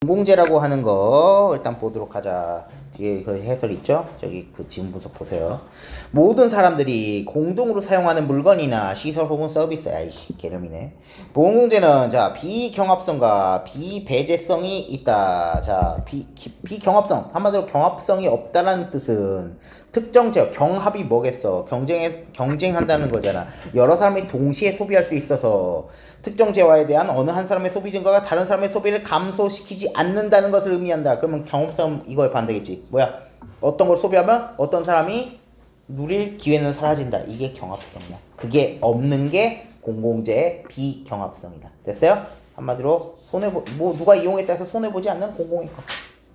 공공재라고 하는 거 일단 보도록 하자. 뒤에 그 해설 있죠? 저기 그 지문 분석 보세요. 모든 사람들이 공동으로 사용하는 물건이나 시설 혹은 서비스, 아이씨 개념이네. 공공재는 자 비경합성과 비배제성이 있다. 자 비경합성, 한마디로 경합성이 없다라는 뜻은 특정 제어, 경합이 뭐겠어? 경쟁한다는 거잖아. 여러 사람이 동시에 소비할 수 있어서 특정 재화에 대한 어느 한 사람의 소비 증가가 다른 사람의 소비를 감소시키지 않는다는 것을 의미한다. 그러면 경합성 이거에 반대겠지. 뭐야? 어떤 걸 소비하면 어떤 사람이 누릴 기회는 사라진다. 이게 경합성이야. 그게 없는 게 공공재의 비경합성이다. 됐어요? 한마디로 누가 이용했다 해서 손해보지 않는 공공의 것.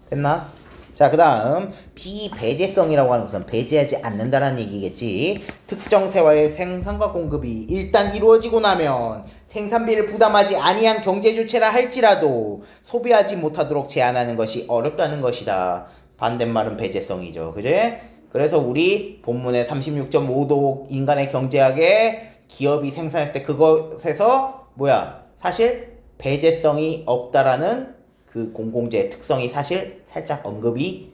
됐나? 자, 그 다음 비배제성이라고 하는 것은 배제하지 않는다라는 얘기겠지. 특정 세화의 생산과 공급이 일단 이루어지고 나면 생산비를 부담하지 아니한 경제 주체라 할지라도 소비하지 못하도록 제한하는 것이 어렵다는 것이다. 반대말은 배제성이죠. 그제? 그래서 우리 본문의 36.5도 인간의 경제학에 기업이 생산했을 때 그것에서 사실 배제성이 없다라는 그 공공재의 특성이 사실 살짝 언급이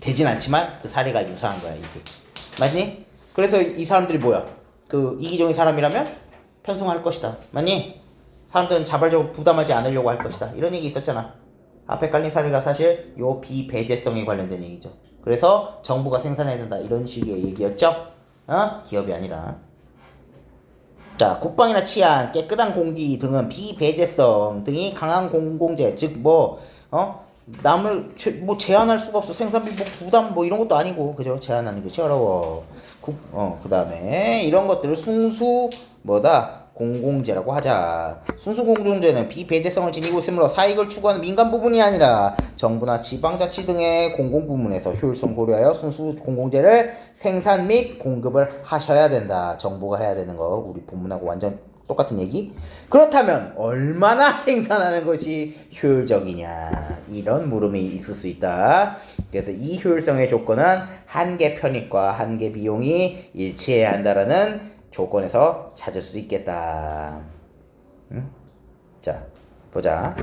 되진 않지만 그 사례가 유사한 거야, 이게. 맞니? 그래서 이 사람들이 그 이기적인 사람이라면 편성할 것이다. 맞니? 사람들은 자발적으로 부담하지 않으려고 할 것이다. 이런 얘기 있었잖아. 앞에 깔린 사례가 사실 요 비배제성에 관련된 얘기죠. 그래서 정부가 생산해야 된다. 이런 식의 얘기였죠. 기업이 아니라. 자, 국방이나 치안, 깨끗한 공기 등은 비배제성 등이 강한 공공재, 즉 남을 제한할 수가 없어. 생산비 부담 이런 것도 아니고, 그죠? 제한하는 것이 어려워. 그 다음에 이런 것들을 순수 공공재라고 하자. 순수 공공재는 비배제성을 지니고 있으므로 사익을 추구하는 민간 부분이 아니라 정부나 지방자치 등의 공공부문에서 효율성 고려하여 순수 공공재를 생산 및 공급을 하셔야 된다. 정부가 해야 되는 거 우리 본문하고 완전 똑같은 얘기? 그렇다면 얼마나 생산하는 것이 효율적이냐, 이런 물음이 있을 수 있다. 그래서 이 효율성의 조건은 한계 편익과 한계 비용이 일치해야 한다라는 조건에서 찾을 수 있겠다. 자, 보자.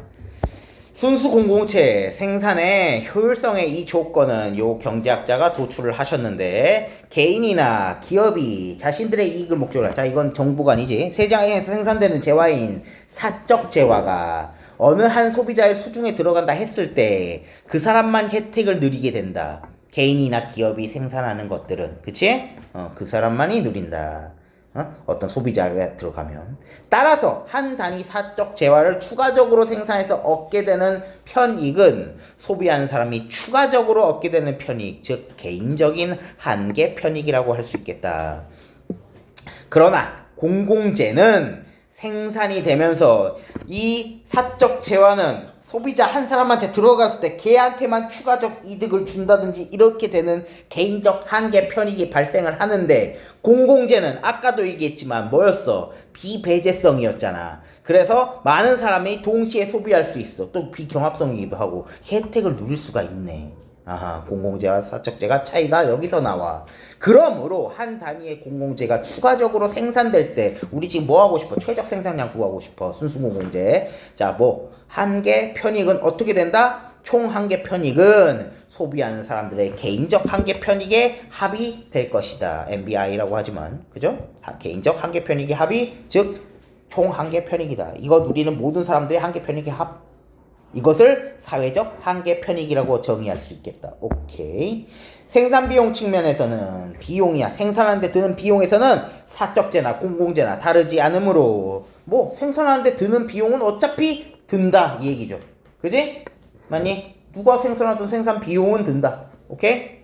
순수 공공체 생산의 효율성의 이 조건은 요 경제학자가 도출을 하셨는데, 개인이나 기업이 자신들의 이익을 목적으로, 자 이건 정부가 아니지, 세상에서 생산되는 재화인 사적 재화가 어느 한 소비자의 수중에 들어간다 했을 때 그 사람만 혜택을 누리게 된다. 개인이나 기업이 생산하는 것들은, 그치? 그 사람만이 누린다. 어떤 소비자가 들어가면. 따라서 한 단위 사적 재화를 추가적으로 생산해서 얻게 되는 편익은 소비하는 사람이 추가적으로 얻게 되는 편익, 즉 개인적인 한계 편익이라고 할 수 있겠다. 그러나 공공재는 생산이 되면서 이 사적 재화는 소비자 한 사람한테 들어갔을 때 걔한테만 추가적 이득을 준다든지 이렇게 되는 개인적 한계 편익이 발생을 하는데, 공공재는 아까도 얘기했지만 비배제성이었잖아. 그래서 많은 사람이 동시에 소비할 수 있어. 또 비경합성이기도 하고 혜택을 누릴 수가 있네. 공공재와 사적재가 차이가 여기서 나와. 그러므로 한 단위의 공공재가 추가적으로 생산될 때 우리 지금 하고 싶어? 최적 생산량 구하고 싶어. 순수 공공재. 자, 한계 편익은 어떻게 된다? 총 한계 편익은 소비하는 사람들의 개인적 한계 편익의 합이 될 것이다. MBI라고 하지만, 그죠? 개인적 한계 편익의 합이, 즉 총 한계 편익이다. 이거 누리는 모든 사람들의 한계 편익의 합. 이것을 사회적 한계 편익이라고 정의할 수 있겠다. 오케이. 생산 비용 측면에서는 생산하는 데 드는 비용에서는 사적재나 공공재나 다르지 않으므로 생산하는 데 드는 비용은 어차피 든다, 이 얘기죠. 그지? 맞니? 누가 생산하든 생산 비용은 든다. 오케이?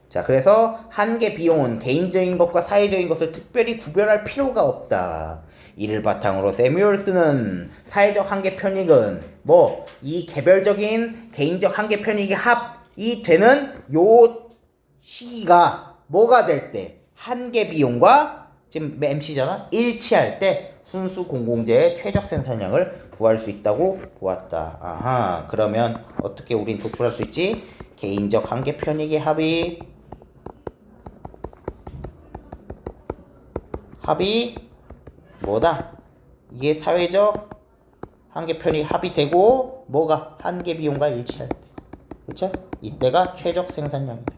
자, 그래서 한계 비용은 개인적인 것과 사회적인 것을 특별히 구별할 필요가 없다. 이를 바탕으로 세뮤얼스는 사회적 한계 편익은 이 개별적인 개인적 한계 편익의 합이 되는 요 시기가 될 때, 한계 비용과 지금 MC잖아? 일치할 때 순수 공공재의 최적 생산량을 구할 수 있다고 보았다. 그러면 어떻게 우린 도출할 수 있지? 개인적 한계 편익의 합이 이게 사회적 한계 편익 합의되고 뭐가 한계 비용과 일치할 때. 그쵸? 이때가 최적 생산량이다.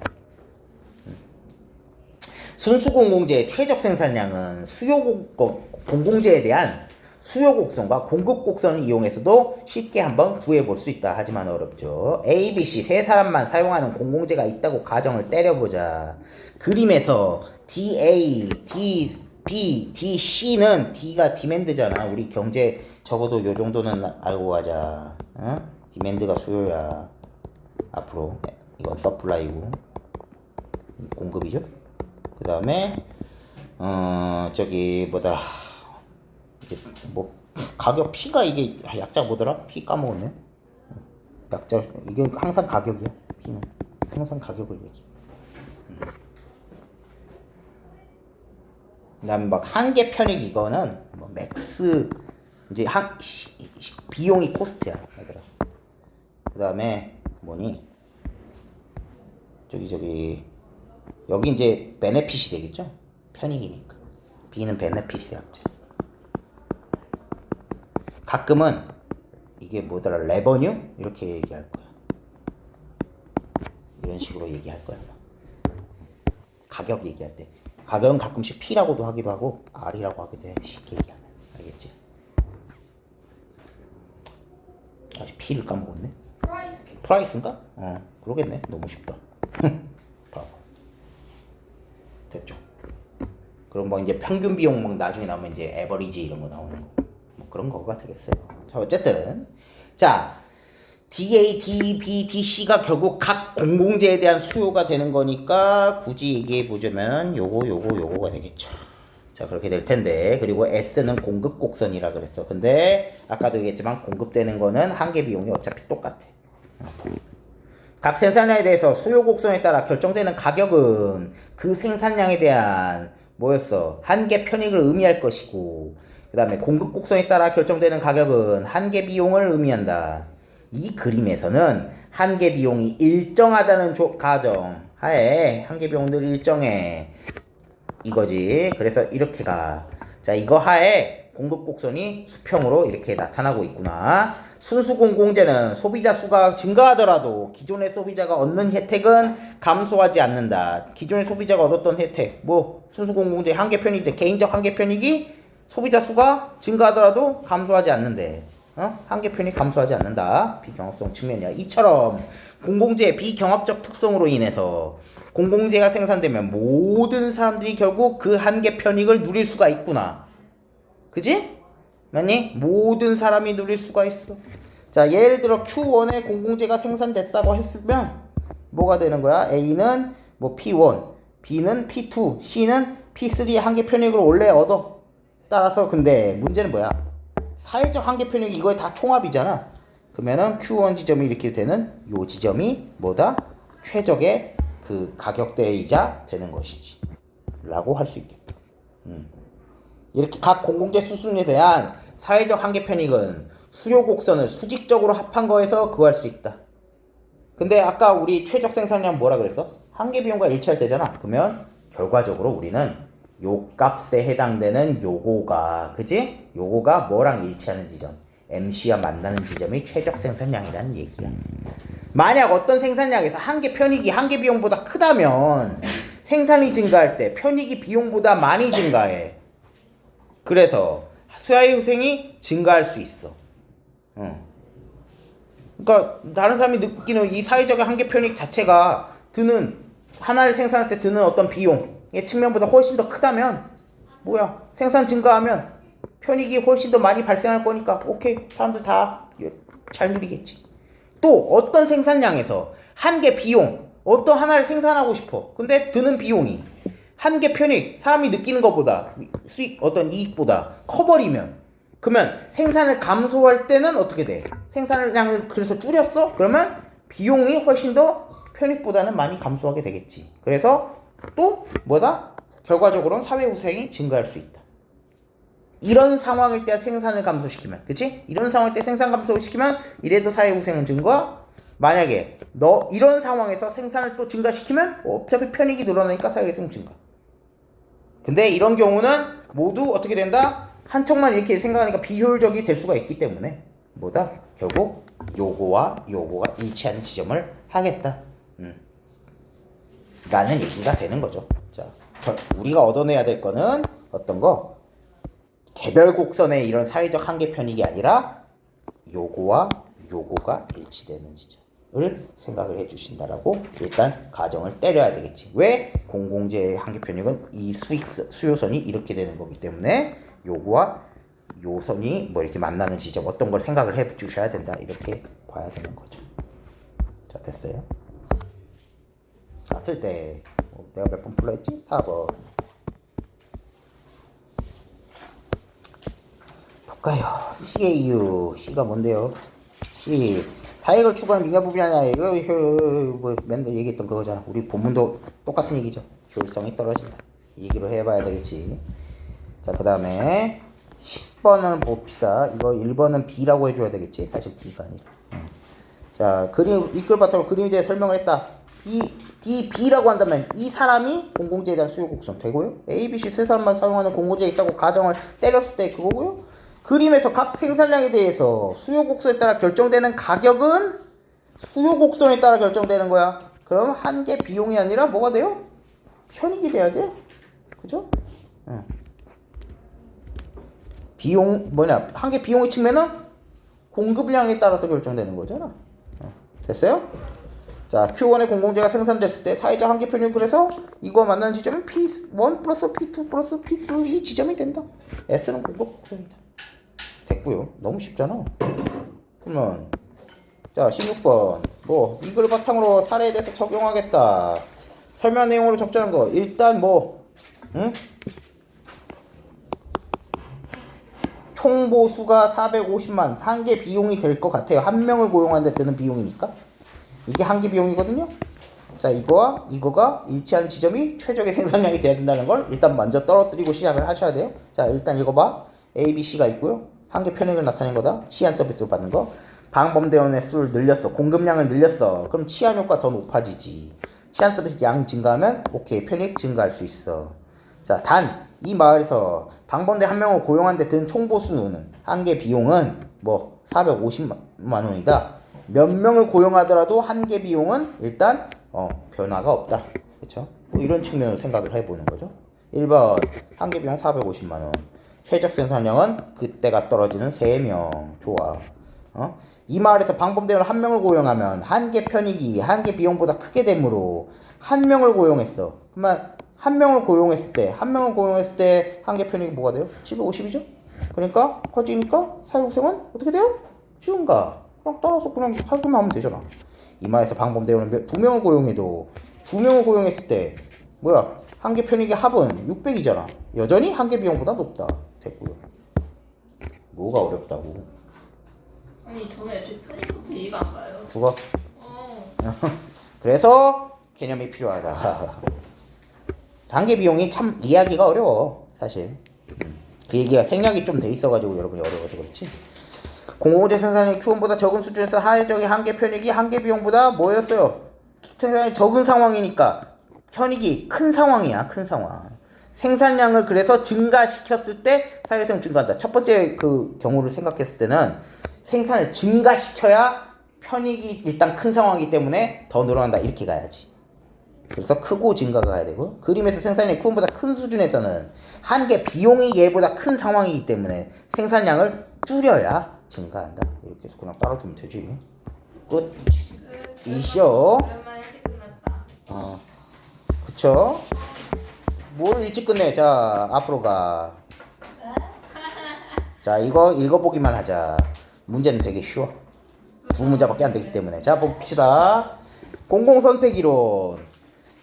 순수 공공재의 최적 생산량은 수요 공공재에 대한 수요 곡선과 공급 곡선을 이용해서도 쉽게 한번 구해볼 수 있다. 하지만 어렵죠. A, B, C 세 사람만 사용하는 공공재가 있다고 가정을 때려보자. 그림에서 DA, D, B, D, C는 D가 디맨드잖아. 우리 경제 적어도 요 정도는 알고 가자. 어? 디맨드가 수요야. 앞으로 이건 서플라이고 공급이죠. 그 다음에 저기 뭐다 뭐 가격 P가 이게 약자 뭐더라? P 까먹었네. 약자 이게 항상 가격이야. P는 항상 가격을 얘기. 그다음 막 한계 편익 이거는 뭐 맥스 이제 비용이 코스트야 얘들아. 그 다음에 뭐니 저기 여기 이제 베네핏이 되겠죠? 편익이니까. B는 베네핏이 약자. 가끔은 이게 뭐더라 레버뉴 이렇게 얘기할 거야. 이런 식으로 얘기할 거야. 가격 얘기할 때 가격은 가끔씩 P라고도 하기도 하고 R이라고 하기도 해. 쉽게 얘기하면 알겠지? 아직 P를 까먹었네. 프라이스인가? 그러겠네. 너무 쉽다. 봐봐. 됐죠? 그럼 뭐 이제 평균 비용 뭐 나중에 나오면 이제 에버리지 이런 거 나오는 거. 뭐 그런 거가 되겠어요. 자, 어쨌든 자 DA, D, B, D, C가 결국 각 공공재에 대한 수요가 되는 거니까 굳이 얘기해 보자면 요거가 되겠죠. 자, 그렇게 될 텐데. 그리고 S는 공급 곡선이라 그랬어. 근데 아까도 얘기했지만 공급되는 거는 한계 비용이 어차피 똑같아. 각 생산량에 대해서 수요 곡선에 따라 결정되는 가격은 그 생산량에 대한 뭐였어? 한계 편익을 의미할 것이고, 그 다음에 공급 곡선에 따라 결정되는 가격은 한계 비용을 의미한다. 이 그림에서는 한계 비용이 일정하다는 가정 하에 한계 비용들 일정해 이거지. 그래서 이렇게 가. 자, 이거 하에 공급 곡선이 수평으로 이렇게 나타나고 있구나. 순수 공공재는 소비자 수가 증가하더라도 기존의 소비자가 얻는 혜택은 감소하지 않는다. 기존의 소비자가 얻었던 혜택, 뭐 순수 공공재 한계 편익, 개인적 한계 편익이 소비자 수가 증가하더라도 감소하지 않는데, 한계 편익 감소하지 않는다. 비경합성 측면이야. 이처럼 공공재의 비경합적 특성으로 인해서 공공재가 생산되면 모든 사람들이 결국 그 한계 편익을 누릴 수가 있구나. 그지? 맞니? 모든 사람이 누릴 수가 있어. 자, 예를 들어 Q1에 공공재가 생산됐다고 했으면 뭐가 되는 거야? A는 뭐 P1, B는 P2, C는 P3의 한계 편익을 원래 얻어. 따라서 근데 문제는 뭐야? 사회적 한계 편익이 이거에 다 총합이잖아. 그러면은 Q1 지점이 이렇게 되는 요 지점이 뭐다? 최적의 그 가격대이자 되는 것이지. 라고 할 수 있겠다. 이렇게 각 공공재 수순에 대한 사회적 한계 편익은 수요 곡선을 수직적으로 합한 거에서 구할 수 있다. 근데 아까 우리 최적 생산량 뭐라 그랬어? 한계 비용과 일치할 때잖아. 그러면 결과적으로 우리는 요 값에 해당되는 요거가, 그지? 요거가 뭐랑 일치하는 지점, MC와 만나는 지점이 최적 생산량이라는 얘기야. 만약 어떤 생산량에서 한계 편익이 한계 비용보다 크다면 생산이 증가할 때 편익이 비용보다 많이 증가해. 그래서 수하의 증가할 수 있어. 그러니까 다른 사람이 느끼는 이 사회적 한계 편익 자체가 드는 하나를 생산할 때 드는 어떤 비용의 측면보다 훨씬 더 크다면 뭐야? 생산 증가하면 편익이 훨씬 더 많이 발생할 거니까 오케이, 사람들 다 잘 누리겠지. 또 어떤 생산량에서 한계 비용, 어떤 하나를 생산하고 싶어. 근데 드는 비용이 한계 편익, 사람이 느끼는 것보다 수익, 어떤 이익보다 커버리면, 그러면 생산을 감소할 때는 어떻게 돼? 생산량을 그래서 줄였어? 그러면 비용이 훨씬 더 편익보다는 많이 감소하게 되겠지. 그래서 또 뭐다? 결과적으로는 사회후생이 증가할 수 있다. 이런 상황일 때 생산을 감소시키면, 그치? 이런 상황일 때 생산 감소시키면 이래도 사회후생은 증가. 만약에 너 이런 상황에서 생산을 또 증가시키면 어차피 편익이 늘어나니까 사회후생 증가. 근데 이런 경우는 모두 어떻게 된다? 한쪽만 이렇게 생각하니까 비효율적이 될 수가 있기 때문에 뭐다? 결국 요거와 요거가 일치하는 지점을 하겠다. 라는 얘기가 되는 거죠. 자, 우리가 얻어내야 될 거는 어떤 거? 개별 곡선의 이런 사회적 한계 편익이 아니라 요거와 요거가 일치되는 지점을 생각을 해주신다라고 일단 가정을 때려야 되겠지. 왜? 공공재의 한계 편익은 이 수요선이 이렇게 되는 거기 때문에 요거와 요 선이 뭐 이렇게 만나는 지점 어떤 걸 생각을 해 주셔야 된다. 이렇게 봐야 되는 거죠. 자, 됐어요. 쓸 때 내가 몇 번 불러했지? 4번. 볼까요? C의 이유. C가 뭔데요? C. 사익을 추구하는 민간 부분이 아니라 이거 뭐 맨날 얘기했던 그거잖아. 우리 본문도 똑같은 얘기죠. 효율성이 떨어진다. 이 얘기로 해봐야 되겠지. 자, 그 다음에 10번을 봅시다. 이거 1번은 B라고 해줘야 되겠지. 사실 D가 아니라. 자, 그림, 이끌 바탕으로 그림에 대해 설명을 했다. B라고 한다면 이 사람이 공공재에 대한 수요 곡선 되고요. A, B, C 세 사람만 사용하는 공공재에 있다고 가정을 때렸을 때 그거고요. 그림에서 각 생산량에 대해서 수요 곡선에 따라 결정되는 가격은 수요 곡선에 따라 결정되는 거야. 그럼 한 개 비용이 아니라 뭐가 돼요? 편익이 돼야 돼. 그죠? 비용 한 개 비용의 측면은 공급량에 따라서 결정되는 거잖아. 됐어요? 자, Q1의 공공재가 생산됐을 때 사회적 한계 편익 그래서 이거 만나는 지점은 P1 플러스 P2 플러스 P3 지점이 된다. S는 공급 곡선이다. 됐고요. 너무 쉽잖아. 그러면 자, 16번 뭐 이걸 바탕으로 사례에 대해서 적용하겠다. 설명 내용으로 적절한 거 일단 뭐 총보수가 450만 한 개 비용이 될 것 같아요. 한 명을 고용하는 데 드는 비용이니까 이게 한 개 비용이거든요. 자, 이거와 이거가 일치하는 지점이 최적의 생산량이 돼야 된다는 걸 일단 먼저 떨어뜨리고 시작을 하셔야 돼요. 자, 일단 읽어봐. A, B, C가 있고요. 한 개 편익을 나타낸 거다. 치안 서비스를 받는 거. 방범대원의 수를 늘렸어. 공급량을 늘렸어. 그럼 치안 효과 더 높아지지. 치안 서비스 양 증가하면 오케이 편익 증가할 수 있어. 자, 단 이 마을에서 방범대 한 명을 고용한 데 든 총보수는 한 개 비용은 뭐 450만 원이다. 몇 명을 고용하더라도 한 개 비용은 일단 변화가 없다. 그렇죠? 뭐 이런 측면으로 생각을 해보는 거죠. 1번 한 개 비용 450만 원. 최적 생산량은 그때가 떨어지는 3명. 좋아. 이 마을에서 방범대원 한 명을 고용하면 한 개 편익이 한 개 비용보다 크게 되므로 한 명을 고용했어. 그러면 한 명을 고용했을 때 한 개 편익이 뭐가 돼요? 750이죠? 그러니까 커지니까 사육생은 어떻게 돼요? 증가. 그냥 따라서 그냥 하기만 하면 되잖아. 이 말에서 방범대원은 2명을 고용해도 2명을 고용했을 때 뭐야? 한 개 편익의 합은 600이잖아. 여전히 한 개 비용보다 높다. 됐고요. 뭐가 어렵다고? 아니 저는 애초에 편익부터 이해가 안 가요. 죽어. 그래서 개념이 필요하다. 한 개 비용이 참 이해하기가 어려워. 사실. 그 얘기가 생략이 좀 돼 있어가지고 여러분이 어려워서 그렇지. 공공재 생산량이 Q1보다 적은 수준에서 하회적인 한 개 편익이 한 개 비용보다 뭐였어요? 생산량이 적은 상황이니까 편익이 큰 상황이야. 큰 상황. 생산량을 그래서 증가시켰을 때 사회성 증가한다. 첫 번째 그 경우를 생각했을 때는 생산을 증가시켜야 편익이 일단 큰 상황이기 때문에 더 늘어난다. 이렇게 가야지. 그래서 크고 증가가 가야 되고 그림에서 생산량이 Q1보다 큰 수준에서는 한 개 비용이 얘보다 큰 상황이기 때문에 생산량을 줄여야 증가한다. 이렇게 해서 그냥 따라주면 되지. 끝. 이쇼. 오랜만에 일찍 끝났다. 그쵸? 뭘 일찍 끝내. 자, 앞으로 가. 자, 이거 읽어보기만 하자. 문제는 되게 쉬워. 두 문제밖에 안 되기 때문에. 자, 봅시다. 공공선택이론.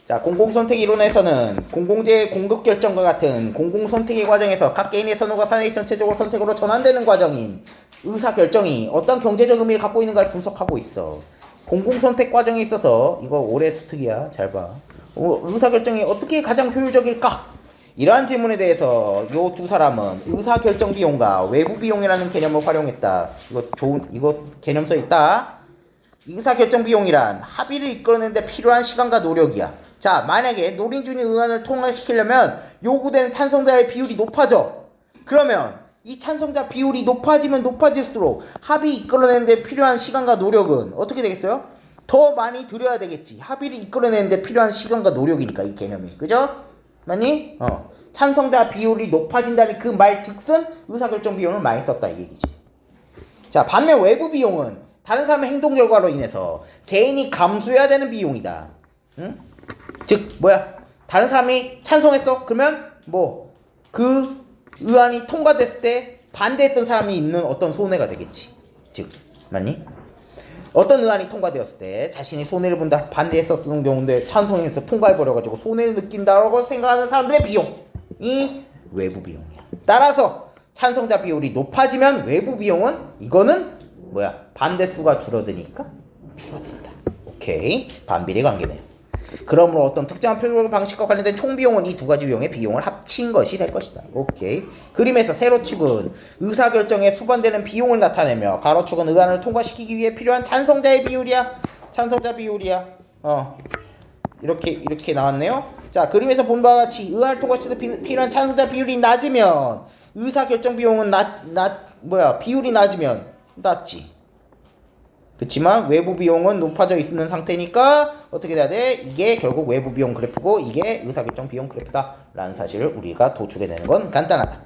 자, 공공선택이론에서는 공공재의 공급결정과 같은 공공선택의 과정에서 각 개인의 선호가 사회의 전체적으로 선택으로 전환되는 과정인 의사결정이 어떤 경제적 의미를 갖고 있는가를 분석하고 있어. 공공선택 과정에 있어서 이거 올해 수특이야. 잘 봐. 의사결정이 어떻게 가장 효율적일까? 이러한 질문에 대해서 요 두 사람은 의사결정 비용과 외부 비용이라는 개념을 활용했다. 이거 개념 써 있다. 의사결정 비용이란 합의를 이끌어내는데 필요한 시간과 노력이야. 자, 만약에 노린준이 의안을 통과시키려면 요구되는 찬성자의 비율이 높아져. 그러면 이 찬성자 비율이 높아지면 높아질수록 합의 이끌어내는 데 필요한 시간과 노력은 어떻게 되겠어요? 더 많이 들여야 되겠지. 합의를 이끌어내는 데 필요한 시간과 노력이니까 이 개념이. 그죠? 맞니? 찬성자 비율이 높아진다는 그 말 즉슨 의사결정 비용을 많이 썼다 이 얘기지. 자, 반면 외부 비용은 다른 사람의 행동 결과로 인해서 개인이 감수해야 되는 비용이다. 응? 즉 다른 사람이 찬성했어? 그러면 그 의안이 통과됐을 때 반대했던 사람이 있는 어떤 손해가 되겠지. 즉 맞니? 어떤 의안이 통과되었을 때 자신이 손해를 본다 반대했었던 경우인데 찬성해서 통과해버려가지고 손해를 느낀다라고 생각하는 사람들의 비용이 외부 비용이야. 따라서 찬성자 비율이 높아지면 외부 비용은 이거는 반대수가 줄어드니까 줄어든다. 오케이, 반비례 관계네요. 그러므로 어떤 특정한 표준 방식과 관련된 총 비용은 이 두 가지 비용의 비용을 합친 것이 될 것이다. 오케이. 그림에서 세로축은 의사결정에 수반되는 비용을 나타내며 가로축은 의안을 통과시키기 위해 필요한 찬성자의 비율이야. 찬성자 비율이야. 이렇게 나왔네요. 자, 그림에서 본 바와 같이 의안을 통과시키기 필요한 찬성자 비율이 낮으면 의사결정 비용은 비율이 낮으면 낮지. 그렇지만 외부 비용은 높아져 있는 상태니까 어떻게 돼야 돼? 이게 결국 외부 비용 그래프고 이게 의사결정 비용 그래프다 라는 사실을 우리가 도출해내는 건 간단하다.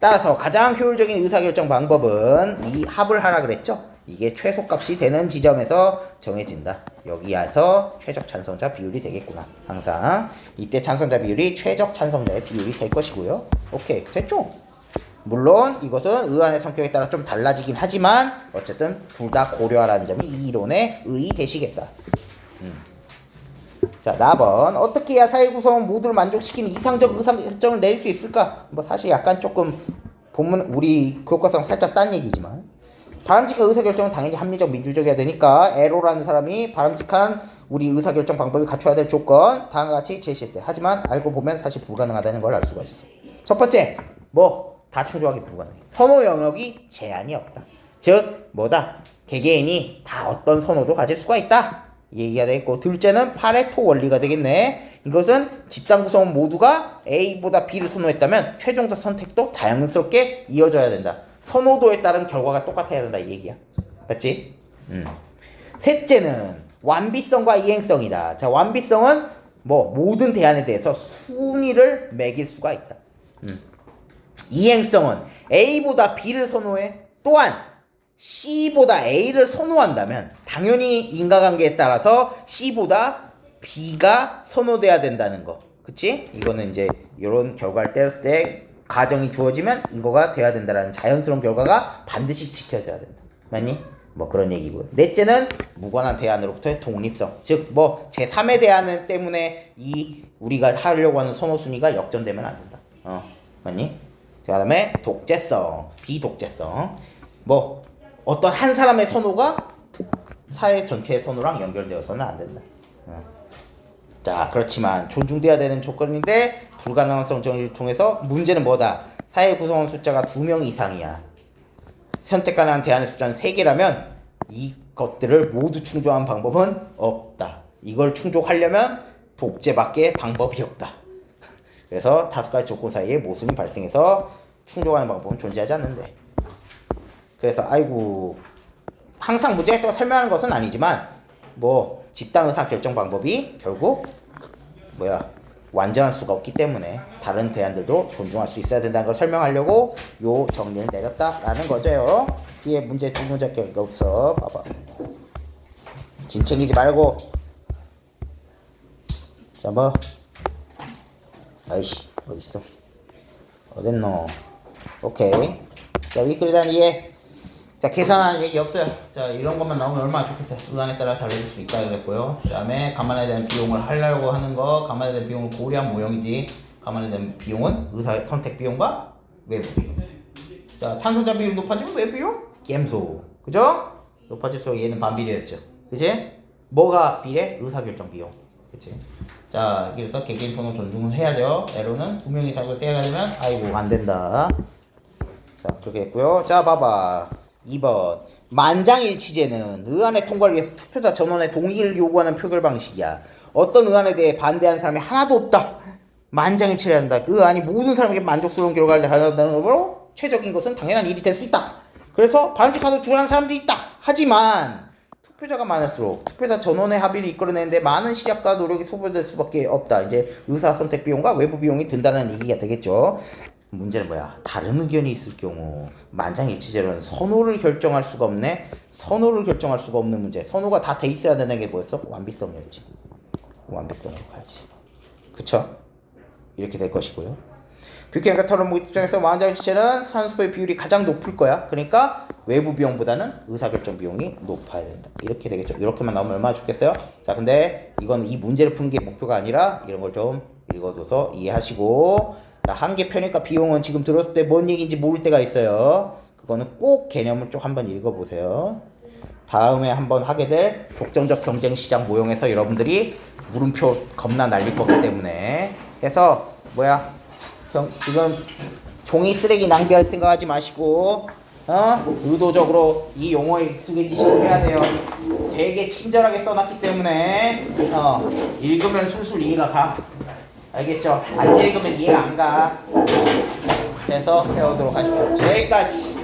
따라서 가장 효율적인 의사결정 방법은 이 합을 하라 그랬죠? 이게 최소값이 되는 지점에서 정해진다. 여기에서 최적 찬성자 비율이 되겠구나. 항상 이때 찬성자 비율이 최적 찬성자의 비율이 될 것이고요. 오케이, 됐죠? 물론 이것은 의안의 성격에 따라 좀 달라지긴 하지만 어쨌든 둘 다 고려하라는 점이 이 이론의 의의되시겠다. 자, 4번. 어떻게 해야 사회 구성원 모두를 만족시키는 이상적 의사결정을 내릴 수 있을까? 사실 약간 조금 우리 교과서랑 살짝 딴 얘기지만 바람직한 의사결정은 당연히 합리적 민주적이어야 되니까 에로라는 사람이 바람직한 우리 의사결정 방법이 갖춰야 될 조건 다음과 같이 제시했대. 하지만 알고 보면 사실 불가능하다는 걸 알 수가 있어. 첫 번째 다 충족하기 불가능해. 선호 영역이 제한이 없다. 즉 개개인이 다 어떤 선호도 가질 수가 있다. 얘기가 되겠고, 둘째는 파레토 원리가 되겠네. 이것은 집단 구성원 모두가 A보다 B를 선호했다면 최종적 선택도 자연스럽게 이어져야 된다. 선호도에 따른 결과가 똑같아야 된다 이 얘기야. 맞지? 셋째는 완비성과 이행성이다. 자, 완비성은 모든 대안에 대해서 순위를 매길 수가 있다. 이행성은 A보다 B를 선호해. 또한 C보다 A를 선호한다면 당연히 인과관계에 따라서 C보다 B가 선호돼야 된다는 거. 그치? 이거는 이제 이런 결과를 때렸을 때 가정이 주어지면 이거가 돼야 된다라는 자연스러운 결과가 반드시 지켜져야 된다. 맞니? 그런 얘기고요. 넷째는 무관한 대안으로부터의 독립성. 즉 제3의 대안 때문에 우리가 하려고 하는 선호 순위가 역전되면 안 된다. 맞니? 그 다음에 독재성, 비독재성. 어떤 한 사람의 선호가 사회 전체의 선호랑 연결되어서는 안 된다. 자, 그렇지만 존중돼야 되는 조건인데 불가능성 정의를 통해서 문제는 사회 구성원 숫자가 2명 이상이야. 선택 가능한 대안의 숫자는 3개라면 이것들을 모두 충족한 방법은 없다. 이걸 충족하려면 독재밖에 방법이 없다. 그래서 5가지 조건 사이에 모순이 발생해서 충족하는 방법은 존재하지 않는데. 그래서 항상 문제 해결을 설명하는 것은 아니지만 집단 의사 결정 방법이 결국 완전할 수가 없기 때문에 다른 대안들도 존중할 수 있어야 된다는 걸 설명하려고 요 정리를 내렸다라는 거죠. 뒤에 문제 두 문제밖에 없어. 봐봐. 짐 챙기지 말고. 자, 아이씨, 어딨어? 어딨노? 오케이. 자, 위클에 대한 이해. 자, 계산하는 얘기 없어요. 자, 이런 것만 나오면 얼마나 좋겠어요. 의안에 따라 달라질 수 있다 그랬고요. 그 다음에 가만에 대한 비용을 하려고 하는 거, 가만에 대한 비용을 고려한 모형이지. 가만에 대한 비용은 의사 선택 비용과 외부 비용. 자, 찬성자 비율 높아지면 외부 비용? 갬소. 그죠? 높아질수록 얘는 반비례였죠. 그치? 뭐가 비례? 의사결정 비용. 그치? 자, 그래서 개개인 선호 존중을 해야죠. 에로는 2명 이상을 세야 되면 안 된다. 자, 그렇게 했고요. 자, 봐봐. 2번. 만장일치제는 의안의 통과를 위해서 투표자 전원의 동의를 요구하는 표결 방식이야. 어떤 의안에 대해 반대하는 사람이 하나도 없다. 만장일치를 한다. 그 의안이 모든 사람에게 만족스러운 결과를 가져다는 거로 최적인 것은 당연한 일이 될 수 있다. 그래서 바람직하다고 주장하는 사람들이 있다. 하지만 투표자가 많을수록 투표자 전원의 합의를 이끌어내는데 많은 시간과 노력이 소모될 수밖에 없다. 이제 의사 선택 비용과 외부 비용이 든다는 얘기가 되겠죠. 문제는 뭐야? 다른 의견이 있을 경우 만장일치제로는 선호를 결정할 수가 없네. 선호를 결정할 수가 없는 문제. 선호가 다 돼 있어야 되는 게 뭐였어? 완비성이었지. 완비성으로 가야지. 그쵸? 이렇게 될 것이고요. 뷰캐넌과 터널 입장에서 만장일치제는 산소의 비율이 가장 높을 거야. 그러니까 외부 비용보다는 의사결정 비용이 높아야 된다. 이렇게 되겠죠. 이렇게만 나오면 얼마나 좋겠어요? 자, 근데 이거는 이 문제를 푸는 게 목표가 아니라 이런 걸 좀 읽어줘서 이해하시고, 자, 한계 편익과 비용은 지금 들었을 때 뭔 얘기인지 모를 때가 있어요. 그거는 꼭 개념을 좀 한번 읽어보세요. 다음에 한번 하게 될 독점적 경쟁시장 모형에서 여러분들이 물음표 겁나 날릴 거기 때문에 해서 지금 종이 쓰레기 낭비할 생각하지 마시고 의도적으로 이 용어에 익숙해지시고 해야 돼요. 되게 친절하게 써놨기 때문에 읽으면 술술 이해가 가. 알겠죠? 안 읽으면 이해가 안 가. 그래서 배우도록 하십시오. 여기까지.